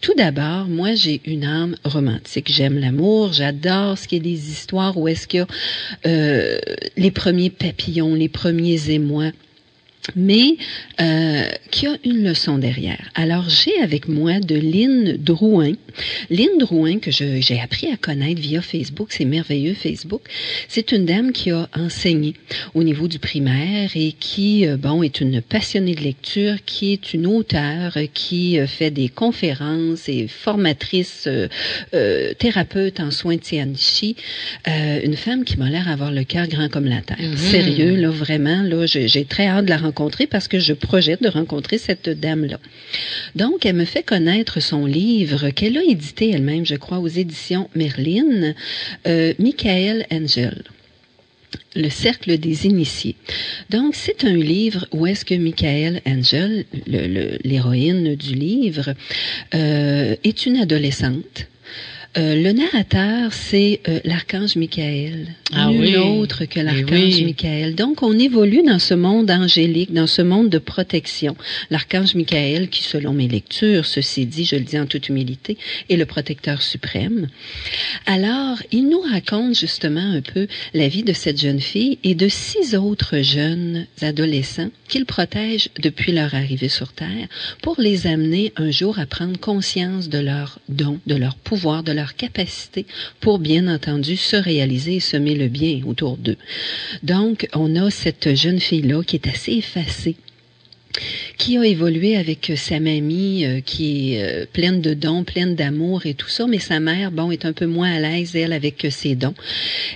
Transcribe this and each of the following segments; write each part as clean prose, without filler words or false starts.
tout d'abord, moi, j'ai une âme romantique. J'aime l'amour, j'adore ce qui est des histoires où est-ce qu'il y a les premiers papillons, les premiers émois, mais qui a une leçon derrière. Alors, j'ai avec moi de Lynne Drouin. Lynne Drouin, que j'ai appris à connaître via Facebook, c'est merveilleux Facebook. C'est une dame qui a enseigné au niveau du primaire et qui, est une passionnée de lecture, qui est une auteure, qui fait des conférences et formatrice, thérapeute en soins de Tianchi. Une femme qui m'a l'air avoir le cœur grand comme la terre. Sérieux, là, vraiment, là, j'ai très hâte de la rencontrer parce que je projette de rencontrer cette dame-là. Donc, elle me fait connaître son livre qu'elle a édité elle-même, je crois, aux éditions Merlin, Michael Angel. Le cercle des initiés. Donc, c'est un livre où est-ce que Michael Angel, l'héroïne du livre, est une adolescente. Le narrateur, c'est l'archange Michael. Nul autre que l'archange Michael. Donc, on évolue dans ce monde angélique, dans ce monde de protection. L'archange Michael, qui, selon mes lectures, ceci dit, je le dis en toute humilité, est le protecteur suprême. Alors, il nous raconte justement un peu la vie de cette jeune fille et de 6 autres jeunes adolescents qu'il protège depuis leur arrivée sur Terre pour les amener un jour à prendre conscience de leurs dons, de leur pouvoir, de leur capacité pour, bien entendu, se réaliser et semer le bien autour d'eux. Donc, on a cette jeune fille-là qui est assez effacée, qui a évolué avec sa mamie qui est pleine de dons, pleine d'amour et tout ça, mais sa mère, est un peu moins à l'aise, elle, avec ses dons.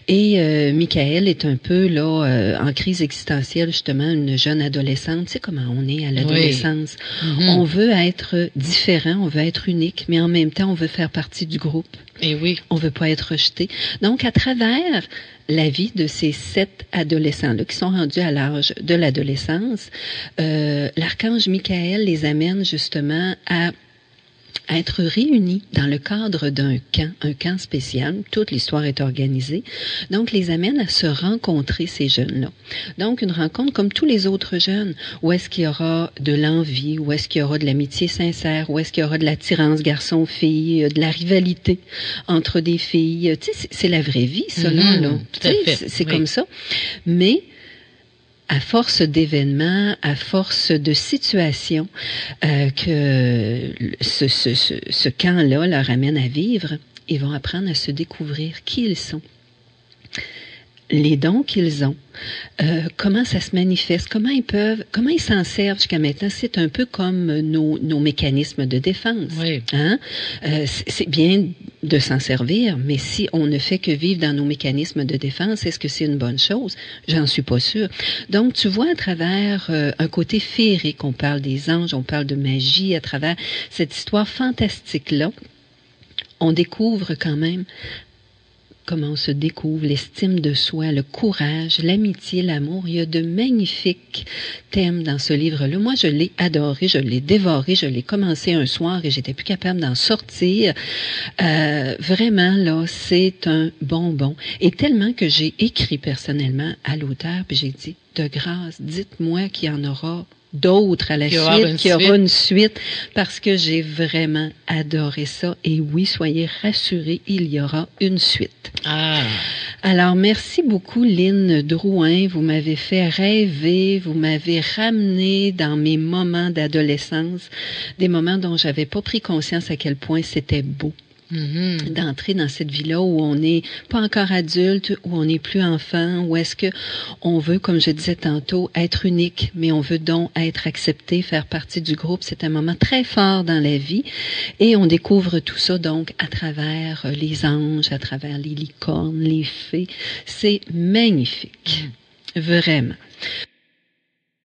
Et Michael est un peu, là, en crise existentielle, justement, une jeune adolescente. Tu sais comment on est à l'adolescence. On veut être différent, on veut être unique, mais en même temps, on veut faire partie du groupe. Et oui. On veut pas être rejeté. Donc, à travers la vie de ces 7 adolescents-là qui sont rendus à l'âge de l'adolescence, l'archange Michael les amène justement à être réunis dans le cadre d'un camp, un camp spécial. Toute l'histoire est organisée. Donc, les amène à se rencontrer, ces jeunes-là. Donc, une rencontre comme tous les autres jeunes, où est-ce qu'il y aura de l'envie, où est-ce qu'il y aura de l'amitié sincère, où est-ce qu'il y aura de l'attirance garçon-fille, de la rivalité entre des filles. Tu sais, c'est la vraie vie, ça, là. Tu sais, c'est comme ça. Mais à force d'événements, à force de situations que ce camp-là leur amène à vivre, ils vont apprendre à se découvrir qui ils sont, les dons qu'ils ont, comment ça se manifeste, comment ils s'en servent jusqu'à maintenant. C'est un peu comme nos mécanismes de défense. Oui. Hein? C'est bien de s'en servir, mais si on ne fait que vivre dans nos mécanismes de défense, est-ce que c'est une bonne chose? J'en suis pas sûre. Donc, tu vois, à travers un côté féerique, on parle des anges, on parle de magie, à travers cette histoire fantastique-là, on découvre quand même comment on se découvre, l'estime de soi, le courage, l'amitié, l'amour. Il y a de magnifiques thèmes dans ce livre-là. Moi, je l'ai adoré, je l'ai dévoré, je l'ai commencé un soir et j'étais plus capable d'en sortir. Vraiment, là, c'est un bonbon. Et tellement que j'ai écrit personnellement à l'auteur, puis j'ai dit, de grâce, dites-moi qu'il y en aura d'autres à la suite, qu'il y aura une suite, parce que j'ai vraiment adoré ça. Et oui, soyez rassurés, il y aura une suite. Ah. Alors, merci beaucoup, Lynne Drouin. Vous m'avez fait rêver, vous m'avez ramené dans mes moments d'adolescence, des moments dont j'avais pas pris conscience à quel point c'était beau. D'entrer dans cette vie-là où on n'est pas encore adulte, où on n'est plus enfant, où est-ce que on veut, comme je disais tantôt, être unique, mais on veut donc être accepté, faire partie du groupe. C'est un moment très fort dans la vie et on découvre tout ça donc à travers les anges, à travers les licornes, les fées. C'est magnifique, vraiment.